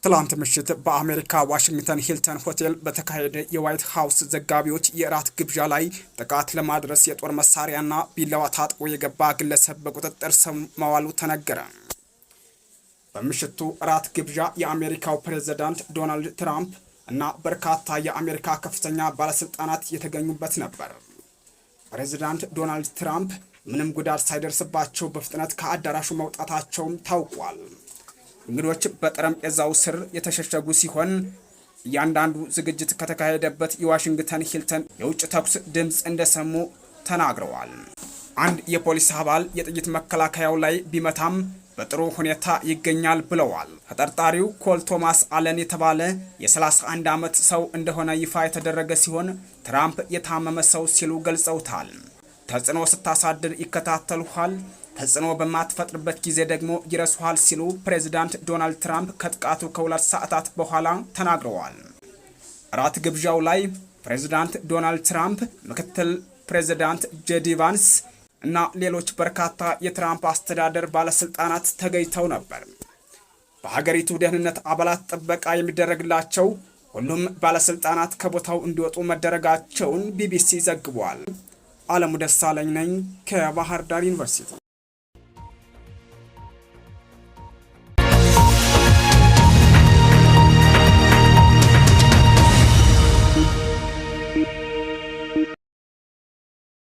ትላንት ምሽት በአሜሪካ ዋሽንግተን ሂልተን ሆቴል በተካሄደ የዋይት ሃውስ ዘጋቢዎች የእራት ግብዣ ላይ ጥቃት ለማድረስ የጦር መሳሪያና ቢላዋ ታጥቆ የገባ ግለሰብ በቁጥጥር ስር መዋሉ ተነገረ። በምሽቱ እራት ግብዣ የአሜሪካው ፕሬዝዳንት ዶናልድ ትራምፕ እና በርካታ የአሜሪካ ከፍተኛ ባለስልጣናት የተገኙበት ነበር። ፕሬዝዳንት ዶናልድ ትራምፕ ምንም ጉዳት ሳይደርስባቸው በፍጥነት ከአዳራሹ መውጣታቸውም ታውቋል። እንግዶች በጠረጴዛው ስር የተሸሸጉ ሲሆን እያንዳንዱ ዝግጅት ከተካሄደበት የዋሽንግተን ሂልተን የውጭ ተኩስ ድምፅ እንደሰሙ ተናግረዋል። አንድ የፖሊስ አባል የጥይት መከላከያው ላይ ቢመታም በጥሩ ሁኔታ ይገኛል ብለዋል። ተጠርጣሪው ኮል ቶማስ አለን የተባለ የ31 ዓመት ሰው እንደሆነ ይፋ የተደረገ ሲሆን ትራምፕ የታመመ ሰው ሲሉ ገልጸውታል። ተጽዕኖ ስታሳድር ይከታተሉሃል፣ ተጽዕኖ በማትፈጥርበት ጊዜ ደግሞ ይረሱሃል ሲሉ ፕሬዝዳንት ዶናልድ ትራምፕ ከጥቃቱ ከ2 ሰዓታት በኋላ ተናግረዋል። እራት ግብዣው ላይ ፕሬዝዳንት ዶናልድ ትራምፕ፣ ምክትል ፕሬዝዳንት ጄዲ ቫንስ እና ሌሎች በርካታ የትራምፕ አስተዳደር ባለስልጣናት ተገኝተው ነበር። በሀገሪቱ ደህንነት አባላት ጥበቃ የሚደረግላቸው ሁሉም ባለስልጣናት ከቦታው እንዲወጡ መደረጋቸውን ቢቢሲ ዘግቧል። አለሙ ደሳለኝ ነኝ ከባህር ዳር ዩኒቨርሲቲ።